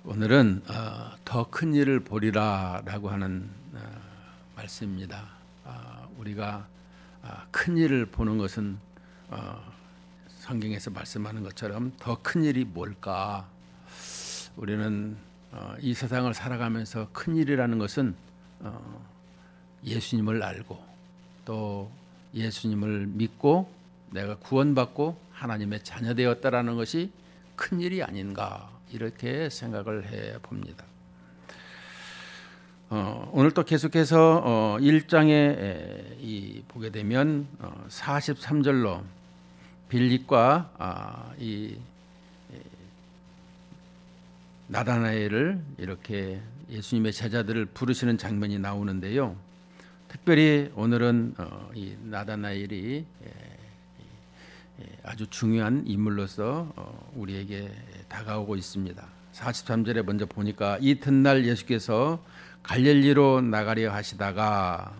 오늘은 더 큰 일을 보리라라고 하는 말씀입니다. 우리가 큰 일을 보는 것은 성경에서 말씀하는 것처럼 더 큰 일이 뭘까? 우리는 이 세상을 살아가면서 큰 일이라는 것은 예수님을 알고 또 예수님을 믿고 내가 구원받고 하나님의 자녀 되었다라는 것이 큰 일이 아닌가 이렇게 생각을 해 봅니다. 오늘 또 계속해서 1장에 보게 되면 43절로 빌립과 이 나다나엘을 이렇게 예수님의 제자들을 부르시는 장면이 나오는데요. 특별히 오늘은 이 나다나엘이 아주 중요한 인물로서 우리에게 다가오고 있습니다. 43절에 먼저 보니까 이튿날 예수께서 갈릴리로 나가려 하시다가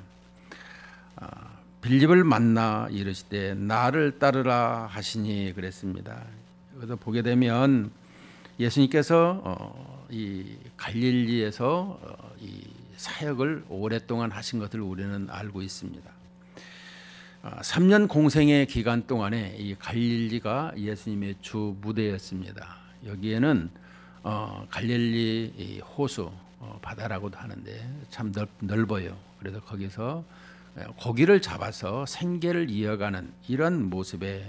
빌립을 만나 이르시되 나를 따르라 하시니 그랬습니다. 여기서 보게 되면 예수님께서 이 갈릴리에서 이 사역을 오랫동안 하신 것을 우리는 알고 있습니다. 3년 공생의 기간 동안에 이 갈릴리가 예수님의 주 무대였습니다. 여기에는 갈릴리 이 호수 바다라고도 하는데 참 넓어요. 그래서 거기서 고기를 잡아서 생계를 이어가는 이런 모습의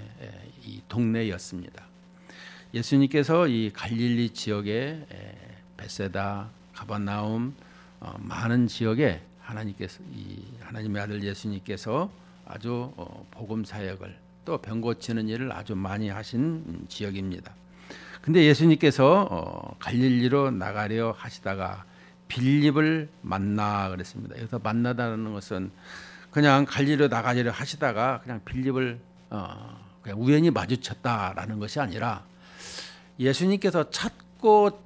이 동네였습니다. 예수님께서 이 갈릴리 지역에 베세다, 가버나움 많은 지역에 하나님의 아들 예수님께서 아주 복음 사역을 또 병 고치는 일을 아주 많이 하신 지역입니다. 근데 예수님께서 갈릴리로 나가려 하시다가 빌립을 만나 그랬습니다. 여기서 만나다는 것은 그냥 갈릴리로 나가려 하시다가 그냥 빌립을 그냥 우연히 마주쳤다라는 것이 아니라 예수님께서 찾고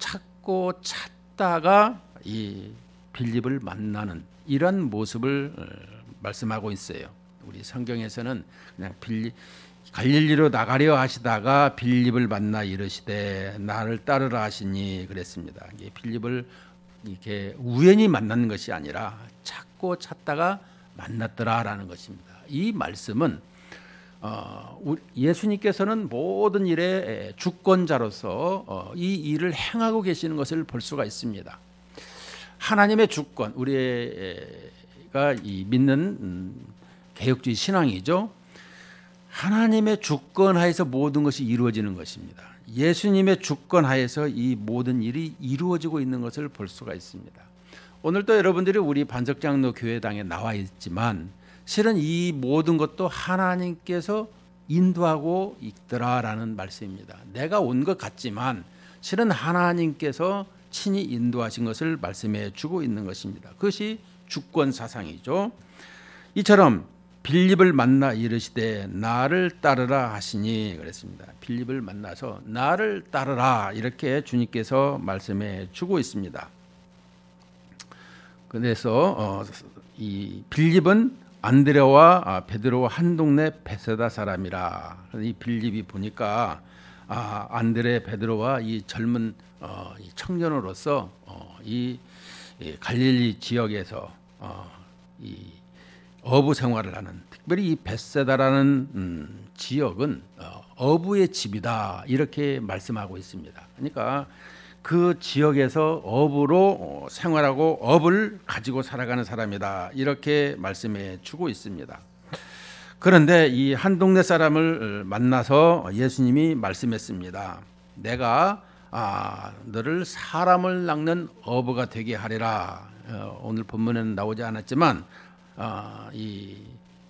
찾다가 이 빌립을 만나는 이런 모습을 말씀하고 있어요. 우리 성경에서는 그냥 갈릴리로 나가려 하시다가 빌립을 만나 이르시되 나를 따르라 하시니 그랬습니다. 이게 빌립을 이렇게 우연히 만난 것이 아니라 찾고 찾다가 만났더라라는 것입니다. 이 말씀은 예수님께서는 모든 일의 주권자로서 이 일을 행하고 계시는 것을 볼 수가 있습니다. 하나님의 주권, 우리가 믿는 개혁주의 신앙이죠. 하나님의 주권 하에서 모든 것이 이루어지는 것입니다. 예수님의 주권 하에서 이 모든 일이 이루어지고 있는 것을 볼 수가 있습니다. 오늘도 여러분들이 우리 반석장로 교회당에 나와 있지만 실은 이 모든 것도 하나님께서 인도하고 있더라라는 말씀입니다. 내가 온 것 같지만 실은 하나님께서 친히 인도하신 것을 말씀해 주고 있는 것입니다. 그것이 주권 사상이죠. 이처럼 빌립을 만나 이르시되 나를 따르라 하시니 그랬습니다. 빌립을 만나서 나를 따르라 이렇게 주님께서 말씀해 주고 있습니다. 그래서 이 빌립은 안드레와 베드로와 한 동네 베세다 사람이라. 이 빌립이 보니까 안드레 베드로와 이 젊은 이 청년으로서 이 갈릴리 지역에서 이 어부 생활을 하는, 특별히 이 베세다라는 지역은 어부의 집이다 이렇게 말씀하고 있습니다. 그러니까 그 지역에서 어부로 생활하고 업을 가지고 살아가는 사람이다 이렇게 말씀해 주고 있습니다. 그런데 이 한 동네 사람을 만나서 예수님이 말씀했습니다. 내가 너를 사람을 낚는 어부가 되게 하리라. 오늘 본문에는 나오지 않았지만 이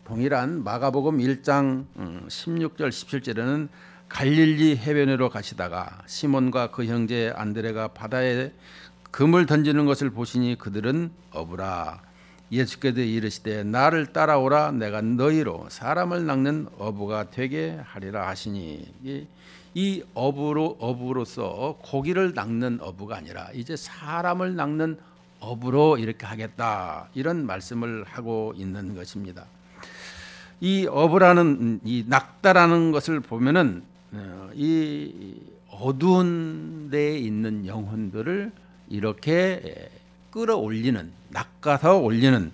동일한 마가복음 1장 16절 17절에는 갈릴리 해변으로 가시다가 시몬과 그 형제 안드레가 바다에 금을 던지는 것을 보시니 그들은 어부라. 예수께서 이르시되 나를 따라오라. 내가 너희로 사람을 낚는 어부가 되게 하리라 하시니, 이 어부로서 고기를 낚는 어부가 아니라 이제 사람을 낚는 어부로 이렇게 하겠다 이런 말씀을 하고 있는 것입니다. 이 어부라는 이 낚다라는 것을 보면은 이 어두운 데에 있는 영혼들을 이렇게 끌어올리는, 낚아서 올리는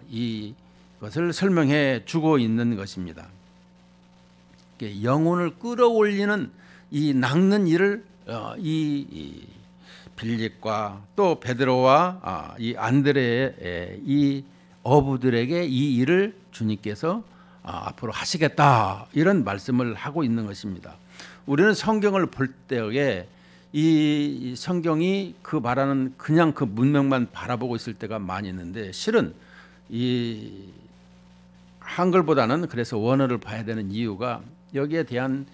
이것을 설명해 주고 있는 것입니다. 영혼을 끌어올리는 이 낚는 일을 이 빌립과 또 베드로와 이 안드레의 이 어부들에게 이 일을 주님께서 앞으로 하시겠다, 이런 말씀을 하고 있는 것입니다. 우리는 성경을 볼 때에 이 성경이 그 말하는 그냥 그 문맥만 바라보고 있을 때가 많이 있는데, 실은 이 한글보다는 그래서 원어를 봐야 되는 이유가 여기에 대한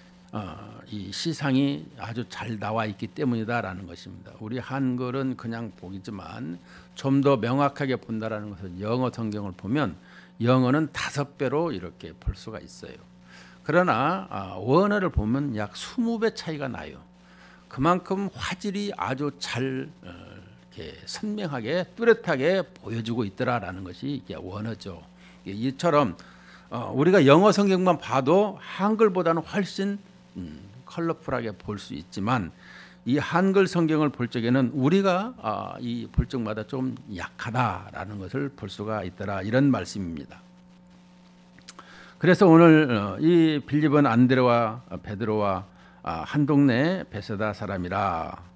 이 시상이 아주 잘 나와 있기 때문이다라는 것입니다. 우리 한글은 그냥 보이지만 좀 더 명확하게 본다라는 것은 영어 성경을 보면 영어는 5배로 이렇게 볼 수가 있어요. 그러나 원어를 보면 약 20배 차이가 나요. 그만큼 화질이 아주 잘 이렇게 선명하게 뚜렷하게 보여주고 있더라라는 것이 이게 원어죠. 이처럼 우리가 영어 성경만 봐도 한글보다는 훨씬 컬러풀하게 볼 수 있지만, 이 한글 성경을 볼 적에는 우리가 이 볼 적마다 좀 약하다라는 것을 볼 수가 있더라, 이런 말씀입니다. 그래서 오늘 이 빌립은 안드레와 베드로와 한 동네 베세다 사람이라.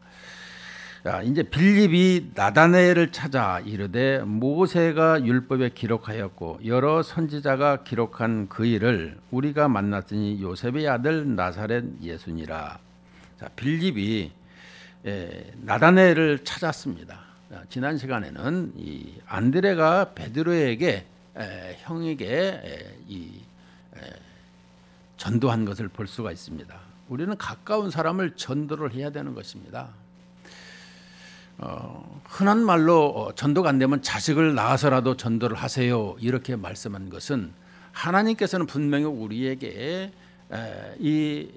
이제 빌립이 나다나엘을 찾아 이르되 모세가 율법에 기록하였고 여러 선지자가 기록한 그 일을 우리가 만났으니 요셉의 아들 나사렛 예수니라. 자, 빌립이 나다나엘을 찾았습니다. 지난 시간에는 이 안드레가 베드로에게 형에게 전도한 것을 볼 수가 있습니다. 우리는 가까운 사람을 전도를 해야 되는 것입니다. 흔한 말로 전도가 안 되면 자식을 낳아서라도 전도를 하세요, 이렇게 말씀한 것은 하나님께서는 분명히 우리에게 이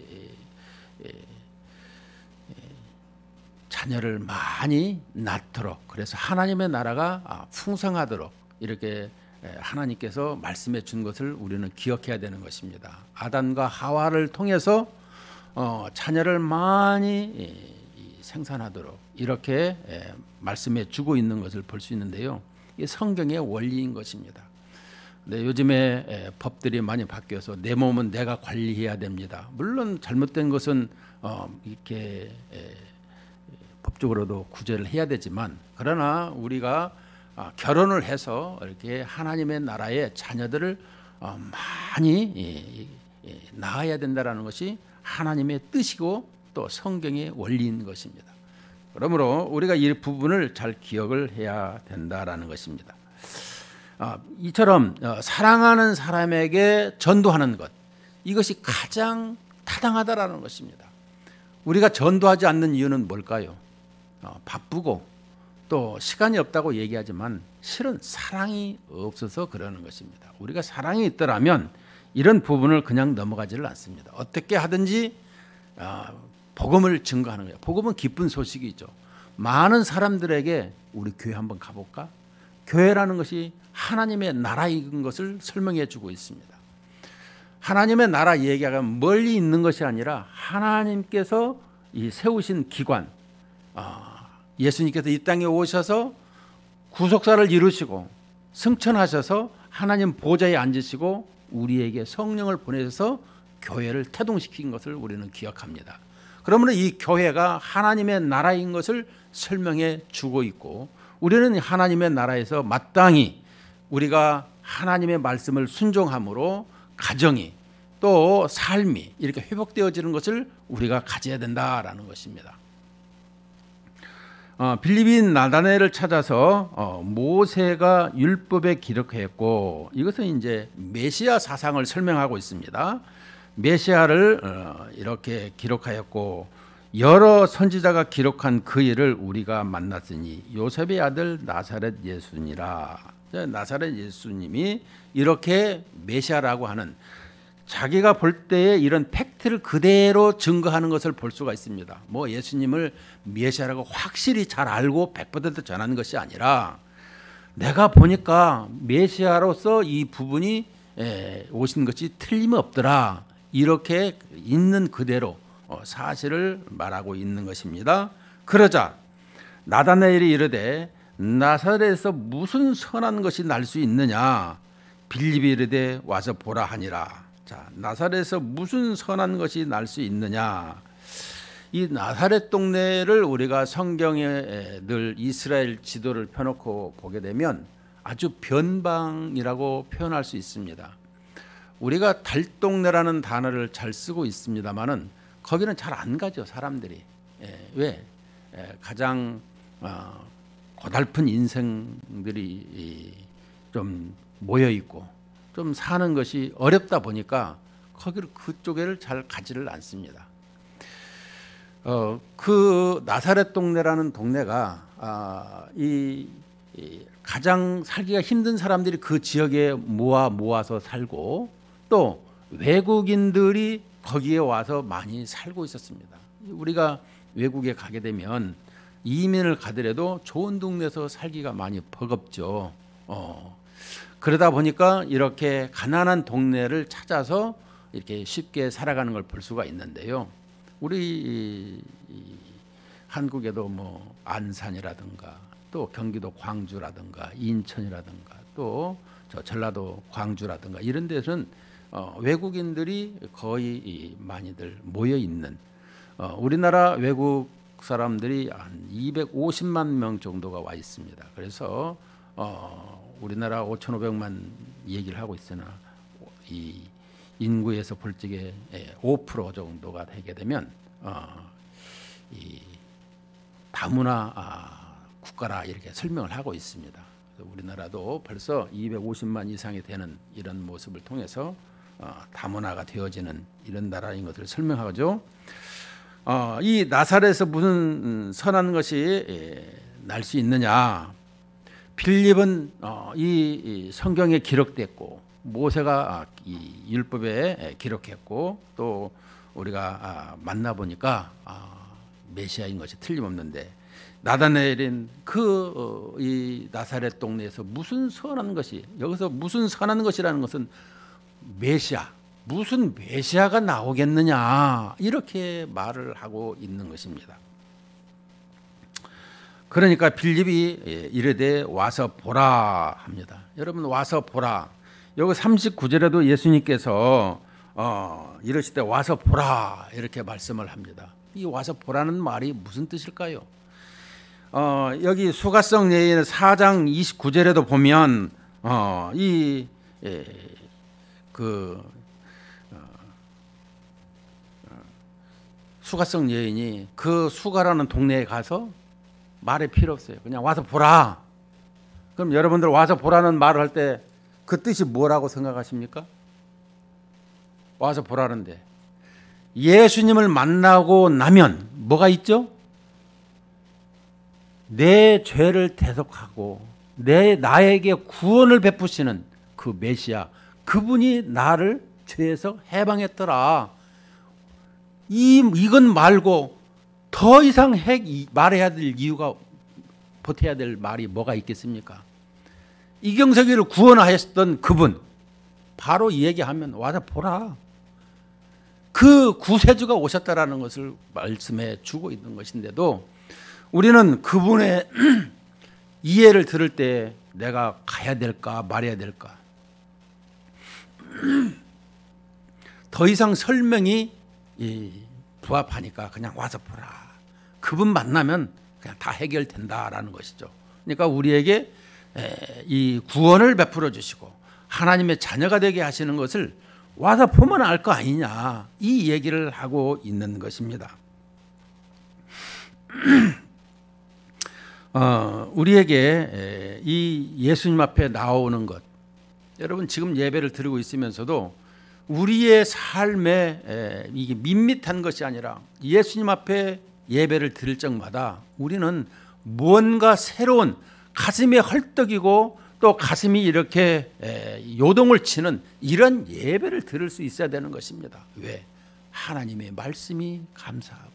자녀를 많이 낳도록, 그래서 하나님의 나라가 풍성하도록 이렇게 하나님께서 말씀해 준 것을 우리는 기억해야 되는 것입니다. 아담과 하와를 통해서 자녀를 많이 생산하도록 이렇게 말씀해 주고 있는 것을 볼 수 있는데요. 이게 성경의 원리인 것입니다. 근데 요즘에 법들이 많이 바뀌어서 내 몸은 내가 관리해야 됩니다. 물론 잘못된 것은 이렇게 법적으로도 구제를 해야 되지만, 그러나 우리가 결혼을 해서 이렇게 하나님의 나라의 자녀들을 많이 낳아야 된다라는 것이 하나님의 뜻이고 또 성경의 원리인 것입니다. 그러므로 우리가 이 부분을 잘 기억을 해야 된다라는 것입니다. 이처럼 사랑하는 사람에게 전도하는 것, 이것이 가장 타당하다라는 것입니다. 우리가 전도하지 않는 이유는 뭘까요? 바쁘고 또 시간이 없다고 얘기하지만 실은 사랑이 없어서 그러는 것입니다. 우리가 사랑이 있더라면 이런 부분을 그냥 넘어가지를 않습니다. 어떻게 하든지 복음을 증거하는 거예요. 복음은 기쁜 소식이죠. 많은 사람들에게 우리 교회 한번 가볼까? 교회라는 것이 하나님의 나라인 것을 설명해 주고 있습니다. 하나님의 나라 얘기가 멀리 있는 것이 아니라 하나님께서 이 세우신 기관, 예수님께서 이 땅에 오셔서 구속사를 이루시고 승천하셔서 하나님 보좌에 앉으시고 우리에게 성령을 보내셔서 교회를 태동시킨 것을 우리는 기억합니다. 그러면 이 교회가 하나님의 나라인 것을 설명해 주고 있고, 우리는 하나님의 나라에서 마땅히 우리가 하나님의 말씀을 순종함으로 가정이 또 삶이 이렇게 회복되어지는 것을 우리가 가져야 된다라는 것입니다. 빌립이 나다나엘을 찾아서 모세가 율법에 기록했고, 이것은 이제 메시아 사상을 설명하고 있습니다. 메시아를 이렇게 기록하였고 여러 선지자가 기록한 그 일을 우리가 만났으니 요셉의 아들 나사렛 예수니라. 나사렛 예수님이 이렇게 메시아라고 하는, 자기가 볼 때에 이런 팩트를 그대로 증거하는 것을 볼 수가 있습니다. 뭐 예수님을 메시아라고 확실히 잘 알고 100% 전하는 것이 아니라 내가 보니까 메시아로서 이 부분이 오신 것이 틀림없더라, 이렇게 있는 그대로 사실을 말하고 있는 것입니다. 그러자 나다나엘이 이르되 나사렛에서 무슨 선한 것이 날 수 있느냐. 빌립이 이르되 와서 보라 하니라. 자, 나사렛에서 무슨 선한 것이 날 수 있느냐. 이 나사렛 동네를 우리가 성경에 늘 이스라엘 지도를 펴놓고 보게 되면 아주 변방이라고 표현할 수 있습니다. 우리가 달동네라는 단어를 잘 쓰고 있습니다만은 거기는 잘 안 가죠, 사람들이. 왜? 가장 고달픈 인생들이 좀 모여 있고 좀 사는 것이 어렵다 보니까 그쪽에를 잘 가지를 않습니다. 그 나사렛 동네라는 동네가 이 가장 살기가 힘든 사람들이 그 지역에 모아서 살고 또 외국인들이 거기에 와서 많이 살고 있었습니다. 우리가 외국에 가게 되면 이민을 가더라도 좋은 동네에서 살기가 많이 버겁죠. 그러다 보니까 이렇게 가난한 동네를 찾아서 이렇게 쉽게 살아가는 걸 볼 수가 있는데요. 우리 한국에도 뭐 안산이라든가 또 경기도 광주라든가 인천이라든가 또 저 전라도 광주라든가 이런 데서는 외국인들이 거의 많이들 모여 있는 우리나라 외국 사람들이 한 250만 명 정도가 와 있습니다. 그래서 우리나라 5,500만 얘기를 하고 있으나 이 인구에서 볼 적에 5% 정도가 되게 되면 이 다문화 국가라 이렇게 설명을 하고 있습니다. 우리나라도 벌써 250만 이상이 되는 이런 모습을 통해서 다문화가 되어지는 이런 나라인 것을 설명하죠. 이 나사렛에서 무슨 선한 것이 날 수 있느냐. 빌립은 이 성경에 기록됐고 모세가 이 율법에 기록했고 또 우리가 만나보니까 메시아인 것이 틀림없는데 나다나엘은 이 나사렛 동네에서 무슨 선한 것이 여기서 무슨 선한 것이라는 것은 메시아 무슨 메시아가 나오겠느냐 이렇게 말을 하고 있는 것입니다. 그러니까 빌립이 이르되 와서 보라 합니다. 여러분 와서 보라. 여기 39절에도 예수님께서 이러실 때 와서 보라 이렇게 말씀을 합니다. 이 와서 보라는 말이 무슨 뜻일까요? 여기 수가성 예인 4장 29절에도 보면 수가성 여인이 그 수가라는 동네에 가서 말이 필요 없어요. 그냥 와서 보라. 그럼 여러분들 와서 보라는 말을 할 때 그 뜻이 뭐라고 생각하십니까? 와서 보라는데 예수님을 만나고 나면 뭐가 있죠? 내 죄를 대속하고 나에게 구원을 베푸시는 그 메시아 그분이 나를 죄에서 해방했더라. 이건 말고 더 이상 말해야 될 이유가 보태야 될 말이 뭐가 있겠습니까? 이경석이를 구원하셨던 그분 바로 얘기하면 와서 보라. 그 구세주가 오셨다라는 것을 말씀해 주고 있는 것인데도 우리는 그분의 이해를 들을 때 내가 가야 될까 말해야 될까 더 이상 설명이 부합하니까 그냥 와서 보라. 그분 만나면 그냥 다 해결된다라는 것이죠. 그러니까 우리에게 이 구원을 베풀어 주시고 하나님의 자녀가 되게 하시는 것을 와서 보면 알 거 아니냐 이 얘기를 하고 있는 것입니다. 우리에게 이 예수님 앞에 나오는 것 여러분 지금 예배를 드리고 있으면서도 우리의 삶에 이게 밋밋한 것이 아니라 예수님 앞에 예배를 드릴 적마다 우리는 무언가 새로운 가슴이 헐떡이고 또 가슴이 이렇게 요동을 치는 이런 예배를 드릴 수 있어야 되는 것입니다. 왜? 하나님의 말씀이 감사하고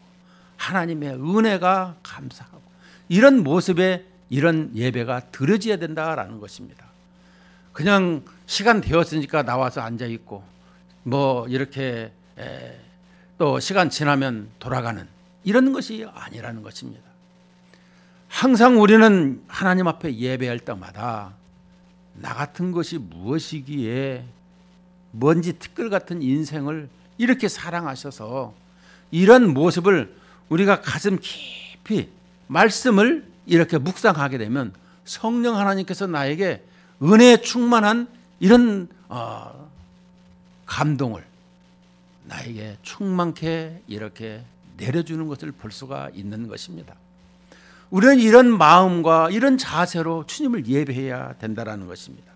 하나님의 은혜가 감사하고 이런 모습에 이런 예배가 드려져야 된다라는 것입니다. 그냥 시간 되었으니까 나와서 앉아있고 뭐 이렇게 또 시간 지나면 돌아가는 이런 것이 아니라는 것입니다. 항상 우리는 하나님 앞에 예배할 때마다 나 같은 것이 무엇이기에 먼지 티끌 같은 인생을 이렇게 사랑하셔서 이런 모습을 우리가 가슴 깊이 말씀을 이렇게 묵상하게 되면 성령 하나님께서 나에게 은혜에 충만한 이런 감동을 나에게 충만케 이렇게 내려주는 것을 볼 수가 있는 것입니다. 우리는 이런 마음과 이런 자세로 주님을 예배해야 된다는 것입니다.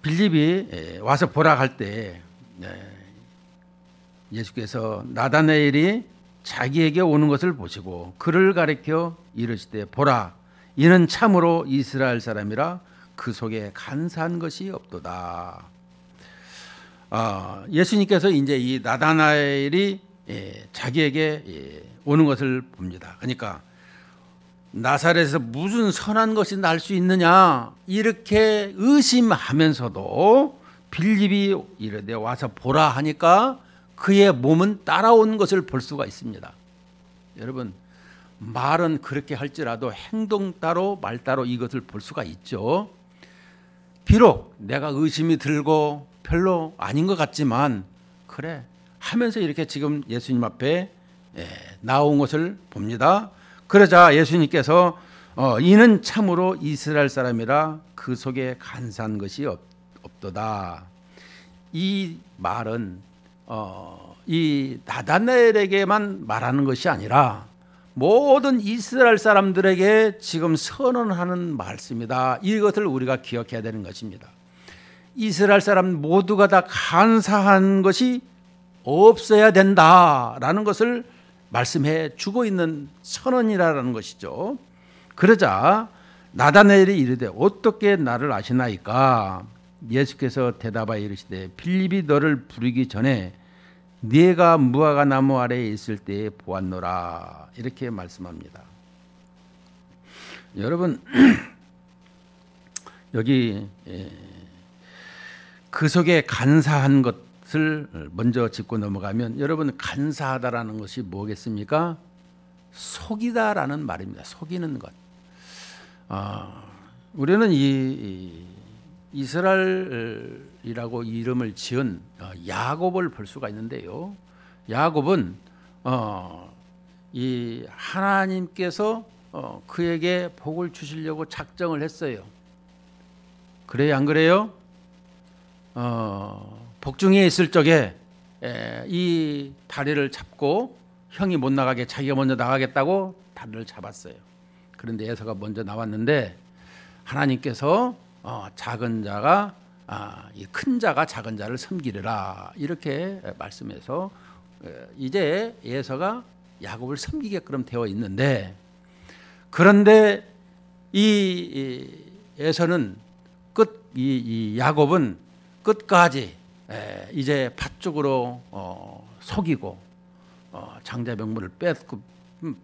빌립이 와서 보라 할 때 예수께서 나다나엘이 자기에게 오는 것을 보시고 그를 가리켜 이르시되 보라 이는 참으로 이스라엘 사람이라 그 속에 간사한 것이 없도다. 예수님께서 이제 이 나다나엘이 자기에게 오는 것을 봅니다. 그러니까 나사렛에서 무슨 선한 것이 날 수 있느냐 이렇게 의심하면서도 빌립이 이르되 와서 보라 하니까 그의 몸은 따라온 것을 볼 수가 있습니다. 여러분 말은 그렇게 할지라도 행동 따로 말 따로 이것을 볼 수가 있죠. 비록 내가 의심이 들고 별로 아닌 것 같지만 그래 하면서 이렇게 지금 예수님 앞에 나온 것을 봅니다. 그러자 예수님께서 이는 참으로 이스라엘 사람이라 그 속에 간사한 것이 없도다. 이 말은 이 나다나엘에게만 말하는 것이 아니라 모든 이스라엘 사람들에게 지금 선언하는 말씀이다. 이것을 우리가 기억해야 되는 것입니다. 이스라엘 사람 모두가 다 간사한 것이 없어야 된다라는 것을 말씀해 주고 있는 선언이라는 것이죠. 그러자 나다나엘이 이르되 어떻게 나를 아시나이까? 예수께서 대답하여 이르시되 빌립이 너를 부르기 전에 네가 무화과 나무 아래에 있을 때에 보았노라. 이렇게 말씀합니다. 여러분 여기 그 속에 간사한 것을 먼저 짚고 넘어가면 여러분 간사하다라는 것이 뭐겠습니까? 속이다라는 말입니다. 속이는 것. 우리는 이 이스라엘이라고 이름을 지은 야곱을 볼 수가 있는데요. 야곱은 이 하나님께서 그에게 복을 주시려고 작정을 했어요. 그래요, 안 그래요? 복중에 있을 적에 이 다리를 잡고 형이 못 나가게 자기가 먼저 나가겠다고 다리를 잡았어요. 그런데 에서가 먼저 나왔는데 하나님께서 작은 자가 이 큰 자가 작은 자를 섬기리라 이렇게 말씀해서 이제 에서가 야곱을 섬기게끔 되어 있는데 그런데 이 에서는 이 야곱은 끝까지 이제 팥죽으로 속이고 장자병문을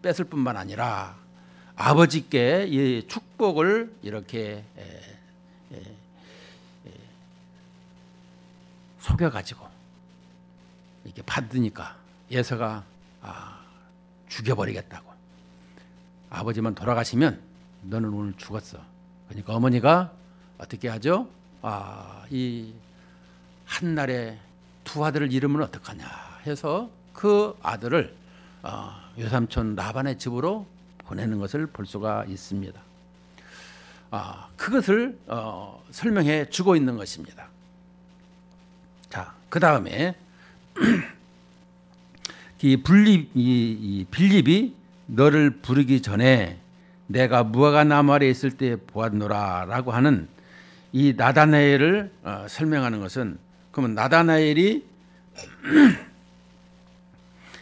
뺐을 뿐만 아니라 아버지께 이 축복을 이렇게 속여가지고 이렇게 받으니까 예서가 죽여버리겠다고. 아버지만 돌아가시면 너는 오늘 죽었어. 그러니까 어머니가 어떻게 하죠? 이 한날에 두 아들을 잃으면 어떡하냐 해서 그 아들을 외삼촌 라반의 집으로 보내는 것을 볼 수가 있습니다. 그것을 설명해 주고 있는 것입니다. 자, 그 다음에 이 빌립이 너를 부르기 전에 내가 무화과 나무 아래에 있을 때 보았노라라고 하는 이 나다나엘을 설명하는 것은 그러면 나다나엘이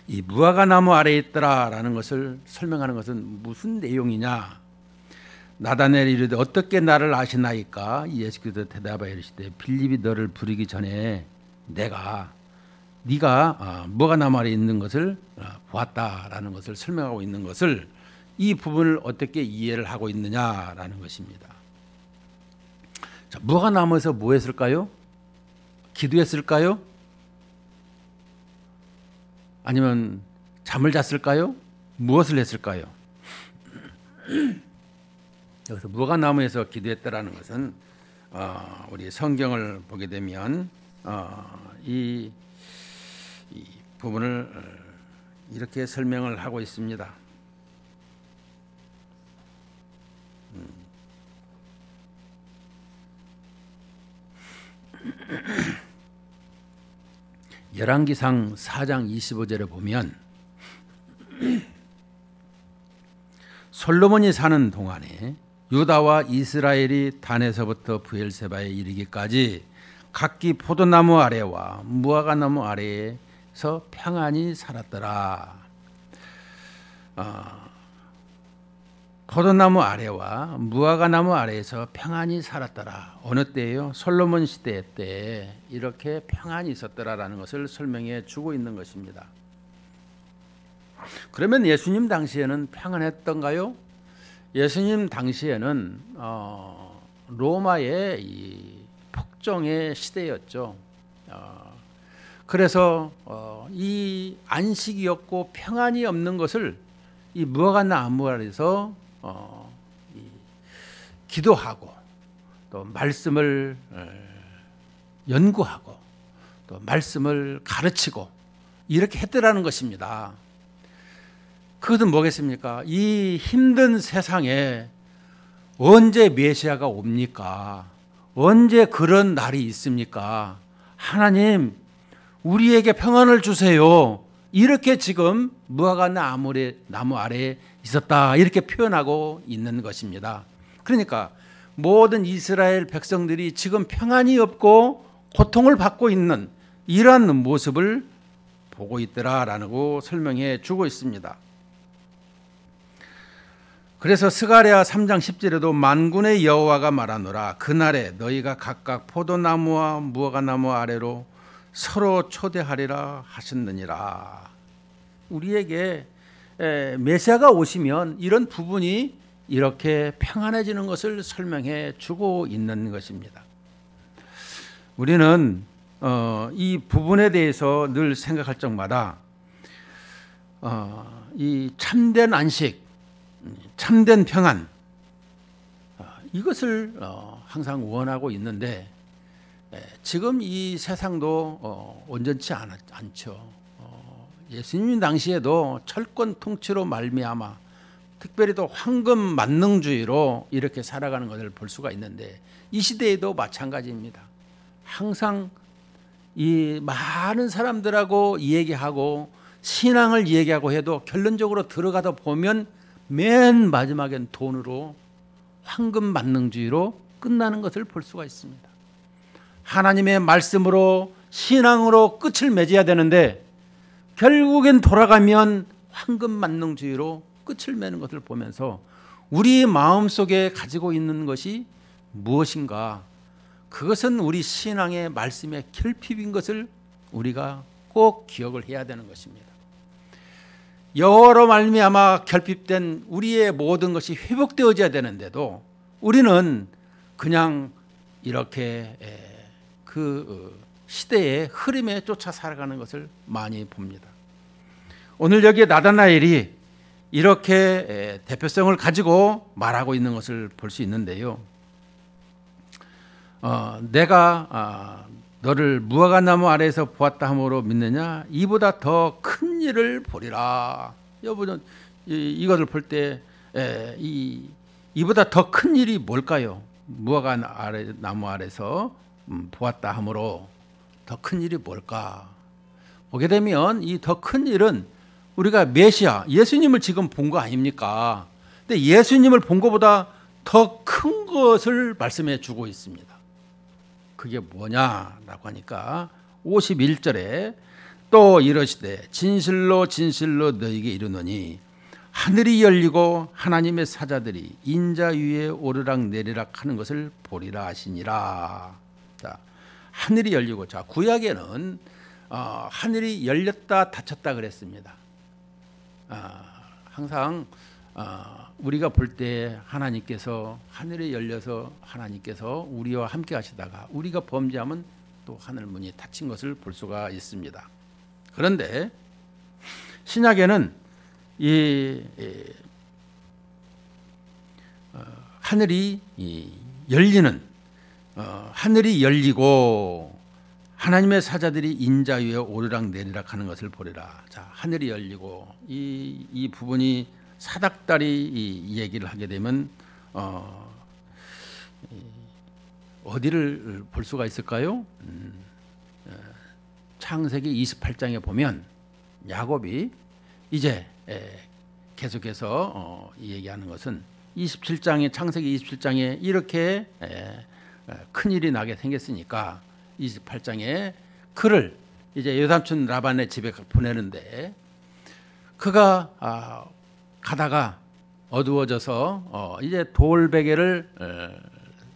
이 무화과 나무 아래에 있더라라는 것을 설명하는 것은 무슨 내용이냐? 나다나엘이 이르되 어떻게 나를 아시나이까? 예수께서 대답하여 이르시되 빌립이 너를 부르기 전에 네가 무화과 나무 아래에 있는 것을 보았다라는 것을 설명하고 있는 것을 이 부분을 어떻게 이해를 하고 있느냐라는 것입니다. 자, 무화과나무에서 뭐 했을까요? 기도했을까요? 아니면 잠을 잤을까요? 무엇을 했을까요? 여기서 무화과나무에서 기도했다라는 것은 우리 성경을 보게 되면 이 부분을 이렇게 설명을 하고 있습니다. 열왕기상 4장 25절에 보면 솔로몬이 사는 동안에 유다와 이스라엘이 단에서부터 브엘세바에 이르기까지 각기 포도나무 아래와 무화과나무 아래에서 평안히 살았더라. 포도나무 아래와 무화과나무 아래에서 평안히 살았더라. 어느 때예요? 솔로몬 시대 때 이렇게 평안이 있었더라라는 것을 설명해 주고 있는 것입니다. 그러면 예수님 당시에는 평안했던가요? 예수님 당시에는 로마의 이 폭정의 시대였죠. 그래서 이 안식이 없고 평안이 없는 것을 이 무화과나무 아래에서 기도하고 또 말씀을 연구하고 또 말씀을 가르치고 이렇게 했더라는 것입니다. 그것은 뭐겠습니까? 이 힘든 세상에 언제 메시아가 옵니까? 언제 그런 날이 있습니까? 하나님, 우리에게 평안을 주세요. 이렇게 지금 무화과나무 아래에 있었다, 이렇게 표현하고 있는 것입니다. 그러니까 모든 이스라엘 백성들이 지금 평안이 없고 고통을 받고 있는 이러한 모습을 보고 있더라라고 설명해 주고 있습니다. 그래서 스가랴 3장 10절에도 만군의 여호와가 말하노라, 그날에 너희가 각각 포도나무와 무화과나무 아래로 서로 초대하리라 하셨느니라. 우리에게 메시아가 오시면 이런 부분이 이렇게 평안해지는 것을 설명해 주고 있는 것입니다. 우리는 이 부분에 대해서 늘 생각할 적마다 이 참된 안식, 참된 평안, 이것을 항상 원하고 있는데 지금 이 세상도 온전치 않죠. 예수님 당시에도 철권 통치로 말미암아 특별히 또 황금 만능주의로 이렇게 살아가는 것을 볼 수가 있는데 이 시대에도 마찬가지입니다. 항상 이 많은 사람들하고 이야기하고 신앙을 얘기하고 해도 결론적으로 들어가다 보면 맨 마지막엔 돈으로 황금 만능주의로 끝나는 것을 볼 수가 있습니다. 하나님의 말씀으로 신앙으로 끝을 맺어야 되는데 결국엔 돌아가면 황금 만능주의로 끝을 맺는 것을 보면서 우리 마음속에 가지고 있는 것이 무엇인가, 그것은 우리 신앙의 말씀의 결핍인 것을 우리가 꼭 기억을 해야 되는 것입니다. 여호와로 말미암아 결핍된 우리의 모든 것이 회복되어져야 되는데도 우리는 그냥 이렇게 그 시대의 흐름에 쫓아 살아가는 것을 많이 봅니다. 오늘 여기에 나다나엘이 이렇게 대표성을 가지고 말하고 있는 것을 볼 수 있는데요. 내가 너를 무화과나무 아래에서 보았다 함으로 믿느냐? 이보다 더 큰 일을 보리라. 여러분, 이것을 볼 때 이보다 더 큰 일이 뭘까요? 무화과나무 아래에서 보았다 함으로 더 큰 일이 뭘까? 보게 되면 이 더 큰 일은 우리가 메시아, 예수님을 지금 본 거 아닙니까? 근데 예수님을 본 것보다 더 큰 것을 말씀해 주고 있습니다. 그게 뭐냐라고 하니까 51절에 또 이러시되 진실로 진실로 너희에게 이르노니 하늘이 열리고 하나님의 사자들이 인자 위에 오르락 내리락 하는 것을 보리라 하시니라. 자, 하늘이 열리고, 자, 구약에는 하늘이 열렸다 닫혔다 그랬습니다. 항상 우리가 볼 때 하나님께서 하늘이 열려서 하나님께서 우리와 함께 하시다가 우리가 범죄하면 또 하늘 문이 닫힌 것을 볼 수가 있습니다. 그런데 신약에는 하늘이 열리는 하늘이 열리고 하나님의 사자들이 인자 위에 오르락 내리락 하는 것을 보리라. 자, 하늘이 열리고 이 부분이 사닥다리 이 얘기를 하게 되면 어디를 볼 수가 있을까요? 창세기 28장에 보면 야곱이 이제 계속해서 얘기하는 것은 27장에 창세기 27장에 이렇게 큰일이 나게 생겼으니까 28장에 그를 이제 외삼촌 라반의 집에 보내는데 그가 가다가 어두워져서 이제 돌베개를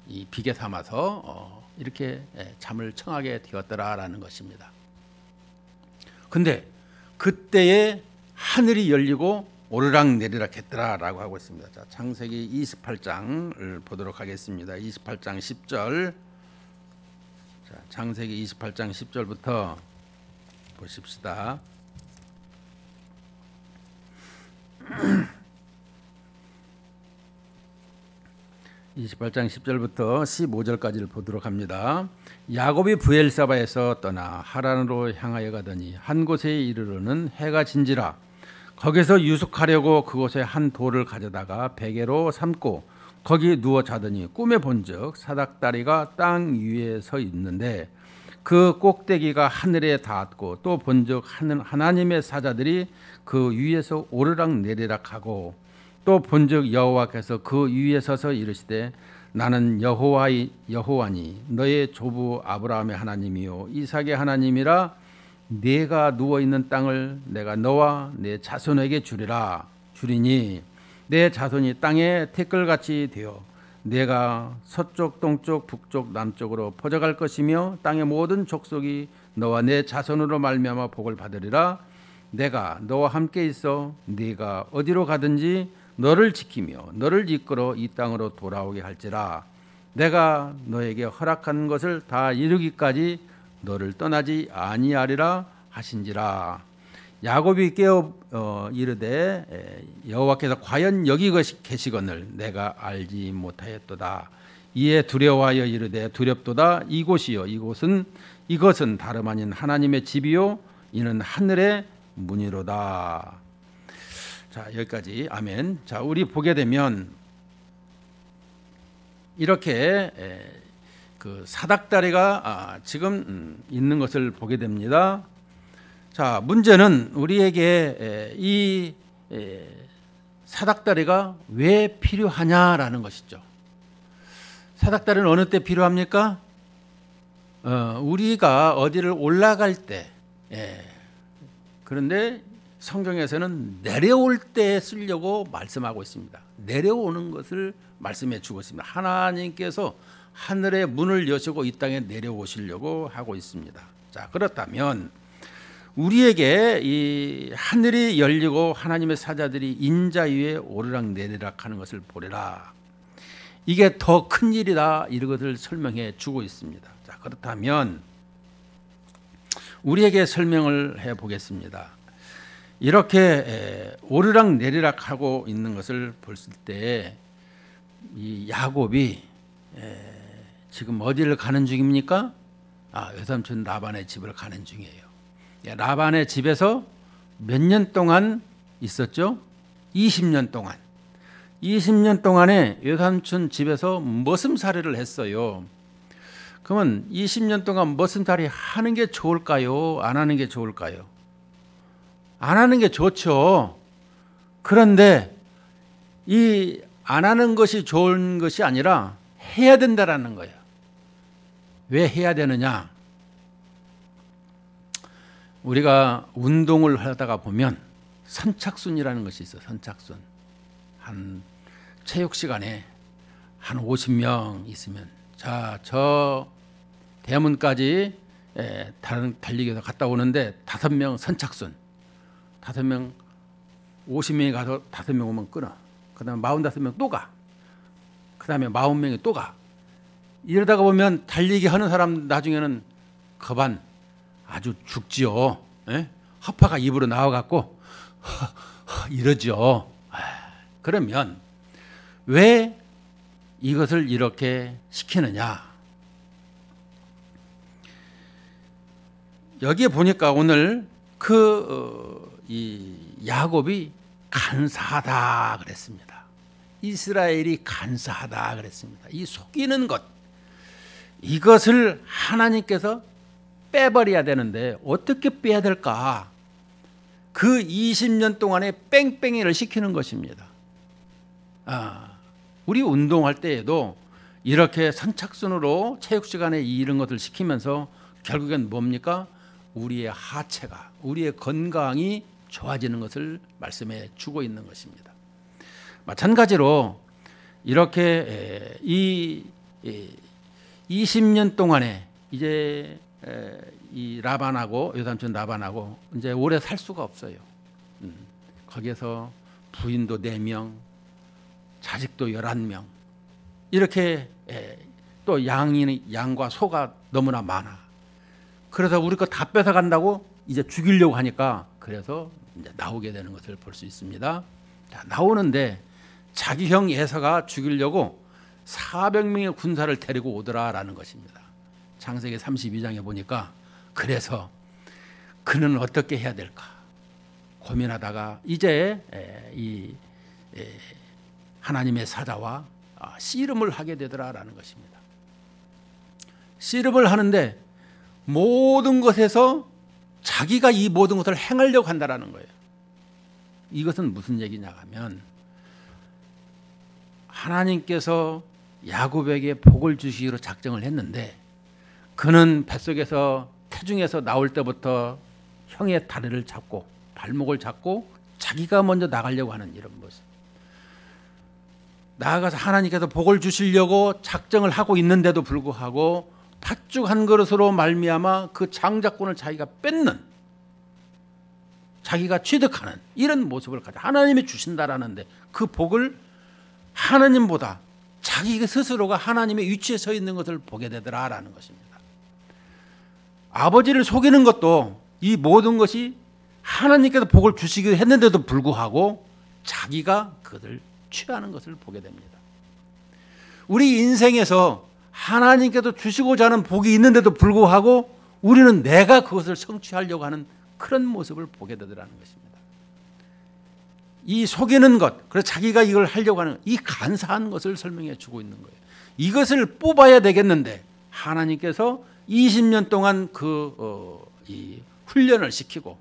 이 비계 삼아서 이렇게 잠을 청하게 되었더라라는 것입니다. 근데 그때에 하늘이 열리고 오르락 내리락 했더라라고 하고 있습니다. 자, 창세기 28장을 보도록 하겠습니다. 28장 10절. 자, 창세기 28장 10절부터 보십시다. (28장 10절부터 15절까지를) 보도록 합니다. 야곱이 브엘사바에서 떠나 하란으로 향하여 가더니 한 곳에 이르러는 해가 진지라. 거기서 유숙하려고 그곳에 한 돌을 가져다가 베개로 삼고 거기 누워 자더니 꿈에 본즉 사닥다리가 땅 위에 서 있는데 그 꼭대기가 하늘에 닿았고 또 본즉 하나님의 사자들이 그 위에서 오르락 내리락하고 또 본즉 여호와께서 그 위에 서서 이르시되 나는 여호와니 너의 조부 아브라함의 하나님이요 이삭의 하나님이라. 네가 누워 있는 땅을 내가 너와 내 자손에게 주리니 내 자손이 땅에 태끌같이 되어 내가 서쪽 동쪽 북쪽 남쪽으로 퍼져갈 것이며 땅의 모든 족속이 너와 내 자손으로 말미암아 복을 받으리라. 내가 너와 함께 있어 네가 어디로 가든지 너를 지키며 너를 이끌어 이 땅으로 돌아오게 할지라. 내가 너에게 허락한 것을 다 이루기까지 너를 떠나지 아니하리라 하신지라. 야곱이 깨어 이르되 여호와께서 과연 여기 계시거늘 내가 알지 못하였도다. 이에 두려워하여 이르되 두렵도다. 이것은 다름 아닌 하나님의 집이요 이는 하늘의 문이로다. 자, 여기까지. 아멘. 자, 우리 보게 되면 이렇게 그 사닥다리가 지금 있는 것을 보게 됩니다. 자, 문제는 우리에게 이 사닥다리가 왜 필요하냐라는 것이죠. 사닥다리는 어느 때 필요합니까? 우리가 어디를 올라갈 때. 그런데 성경에서는 내려올 때 쓰려고 말씀하고 있습니다. 내려오는 것을 말씀해 주고 있습니다. 하나님께서 하늘의 문을 여시고 이 땅에 내려오시려고 하고 있습니다. 자, 그렇다면 우리에게 이 하늘이 열리고 하나님의 사자들이 인자 위에 오르락 내리락 하는 것을 보리라. 이게 더 큰 일이다. 이런 것을 설명해 주고 있습니다. 자, 그렇다면 우리에게 설명을 해 보겠습니다. 이렇게 오르락 내리락 하고 있는 것을 볼 때 이 야곱이 지금 어디를 가는 중입니까? 외삼촌 라반의 집을 가는 중이에요. 라반의 집에서 몇 년 동안 있었죠? 20년 동안. 20년 동안에 외삼촌 집에서 머슴살이를 했어요. 그러면 20년 동안 머슴살이 하는 게 좋을까요? 안 하는 게 좋을까요? 안 하는 게 좋죠. 그런데 이 안 하는 것이 좋은 것이 아니라 해야 된다라는 거예요. 왜 해야 되느냐? 우리가 운동을 하다가 보면 선착순이라는 것이 있어요. 선착순. 한 체육 시간에 한 50명 있으면 자, 저 대문까지 다른 달리기에서 갔다 오는데 5명 선착순. 5명 50명이 가서 5명 오면 끊어. 그다음에 45명 또 가. 그다음에 40명이 또 가. 이러다가 보면 달리기 하는 사람 나중에는 거반 아주 죽지요. 예? 허파가 입으로 나와갖고 이러죠. 그러면 왜 이것을 이렇게 시키느냐? 여기에 보니까 오늘 이 야곱이 간사하다 그랬습니다. 이스라엘이 간사하다 그랬습니다. 이 속이는 것, 이것을 하나님께서 빼버려야 되는데 어떻게 빼야 될까? 그 20년 동안에 뺑뺑이를 시키는 것입니다. 우리 운동할 때에도 이렇게 선착순으로 체육 시간에 이런 것을 시키면서 결국엔 뭡니까? 우리의 하체가, 우리의 건강이 좋아지는 것을 말씀해 주고 있는 것입니다. 마찬가지로 이렇게 이 20년 동안에 이제 이 라반하고 외삼촌 라반하고 이제 오래 살 수가 없어요. 거기에서 부인도 4명, 자식도 11명, 이렇게 또 양과 소가 너무나 많아. 그래서 우리 거 다 뺏어 간다고 이제 죽이려고 하니까 그래서 이제 나오게 되는 것을 볼 수 있습니다. 자, 나오는데 자기 형 에서가 죽이려고 400명의 군사를 데리고 오더라라는 것입니다. 창세기 32장에 보니까 그래서 그는 어떻게 해야 될까 고민하다가 이제 이 하나님의 사자와 씨름을 하게 되더라라는 것입니다. 씨름을 하는데 모든 것에서 자기가 이 모든 것을 행하려고 한다라는 거예요. 이것은 무슨 얘기냐 하면 하나님께서 야곱에게 복을 주시기로 작정을 했는데 그는 뱃속에서 태중에서 나올 때부터 형의 다리를 잡고 발목을 잡고 자기가 먼저 나가려고 하는 이런 모습. 나아가서 하나님께서 복을 주시려고 작정을 하고 있는데도 불구하고 팥죽 한 그릇으로 말미암아 그 장자권을 자기가 뺏는, 자기가 취득하는 이런 모습을 가져 하나님이 주신다라는데 그 복을 하나님보다 자기 스스로가 하나님의 위치에 서 있는 것을 보게 되더라라는 것입니다. 아버지를 속이는 것도 이 모든 것이 하나님께서 복을 주시기로 했는데도 불구하고 자기가 그것을 취하는 것을 보게 됩니다. 우리 인생에서 하나님께서 주시고자 하는 복이 있는데도 불구하고 우리는 내가 그것을 성취하려고 하는 그런 모습을 보게 되더라는 것입니다. 이 속이는 것, 그래서 자기가 이걸 하려고 하는 이 간사한 것을 설명해 주고 있는 거예요. 이것을 뽑아야 되겠는데 하나님께서 20년 동안 이 훈련을 시키고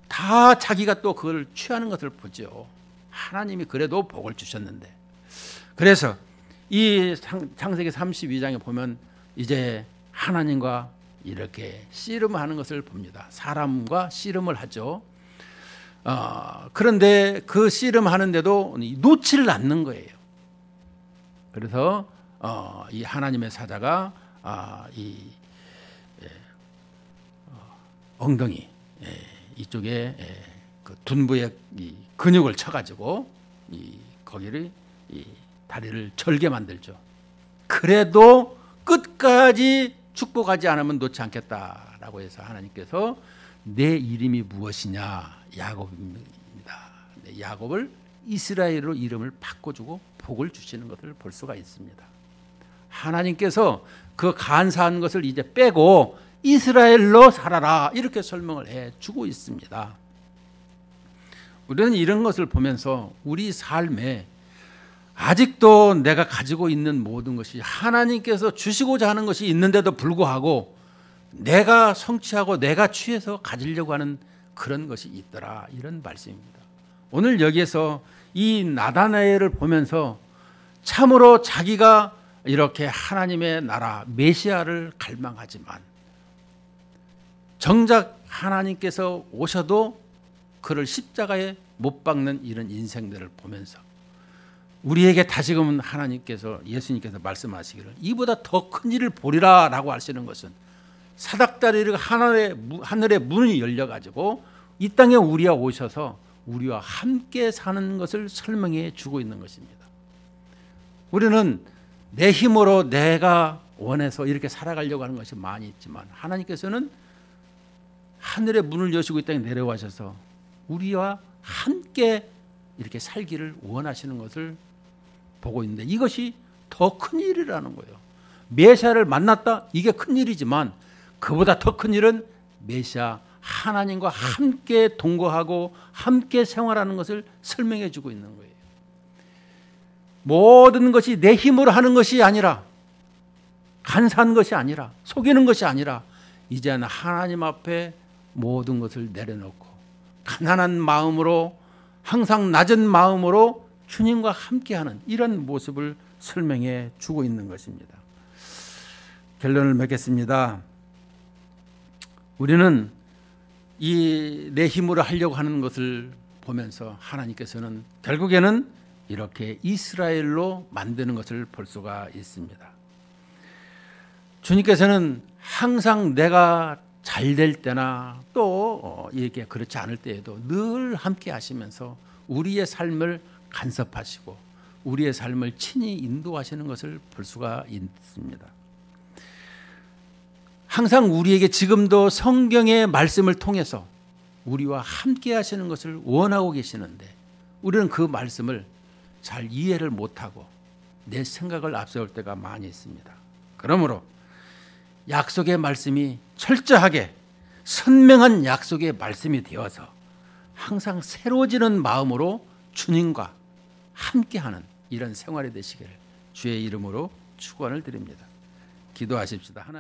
다 자기가 또 그걸 취하는 것을 보죠. 하나님이 그래도 복을 주셨는데. 그래서 이 창세기 32장에 보면 이제 하나님과 이렇게 씨름하는 것을 봅니다. 사람과 씨름을 하죠. 그런데 그 씨름하는데도 놓지를 않는 거예요. 그래서 이 하나님의 사자가 이 엉덩이 이쪽에 그 둔부의 이 근육을 쳐가지고 거기를 다리를 절게 만들죠. 그래도 끝까지 축복하지 않으면 놓지 않겠다라고 해서 하나님께서 내 이름이 무엇이냐 야곱입니다. 야곱을 이스라엘로 이름을 바꿔주고 복을 주시는 것을 볼 수가 있습니다. 하나님께서 그 간사한 것을 이제 빼고 이스라엘로 살아라 이렇게 설명을 해주고 있습니다. 우리는 이런 것을 보면서 우리 삶에 아직도 내가 가지고 있는 모든 것이 하나님께서 주시고자 하는 것이 있는데도 불구하고 내가 성취하고 내가 취해서 가지려고 하는 그런 것이 있더라 이런 말씀입니다. 오늘 여기에서 이 나다나엘을 보면서 참으로 자기가 이렇게 하나님의 나라 메시아를 갈망하지만 정작 하나님께서 오셔도 그를 십자가에 못 박는 이런 인생들을 보면서 우리에게 다시금 하나님께서 예수님께서 말씀하시기를 이보다 더 큰 일을 보리라 라고 하시는 것은 사닥다리를 하늘의 문이 열려가지고 이 땅에 우리가 오셔서 우리와 함께 사는 것을 설명해 주고 있는 것입니다. 우리는 내 힘으로 내가 원해서 이렇게 살아가려고 하는 것이 많이 있지만 하나님께서는 하늘의 문을 여시고 이 땅에 내려와셔서 우리와 함께 이렇게 살기를 원하시는 것을 보고 있는데 이것이 더 큰 일이라는 거예요. 메시아를 만났다, 이게 큰 일이지만 그보다 더 큰 일은 메시아 하나님과 함께 동거하고 함께 생활하는 것을 설명해 주고 있는 거예요. 모든 것이 내 힘으로 하는 것이 아니라, 간사한 것이 아니라, 속이는 것이 아니라 이제는 하나님 앞에 모든 것을 내려놓고 가난한 마음으로, 항상 낮은 마음으로 주님과 함께하는 이런 모습을 설명해 주고 있는 것입니다. 결론을 맺겠습니다. 우리는 이 내 힘으로 하려고 하는 것을 보면서 하나님께서는 결국에는 이렇게 이스라엘로 만드는 것을 볼 수가 있습니다. 주님께서는 항상 내가 잘 될 때나 또 이렇게 그렇지 않을 때에도 늘 함께 하시면서 우리의 삶을 간섭하시고 우리의 삶을 친히 인도하시는 것을 볼 수가 있습니다. 항상 우리에게 지금도 성경의 말씀을 통해서 우리와 함께 하시는 것을 원하고 계시는데 우리는 그 말씀을 잘 이해를 못하고 내 생각을 앞세울 때가 많이 있습니다. 그러므로 약속의 말씀이 철저하게 선명한 약속의 말씀이 되어서 항상 새로워지는 마음으로 주님과 함께하는 이런 생활이 되시기를 주의 이름으로 축원을 드립니다. 기도하십시다. 하나님.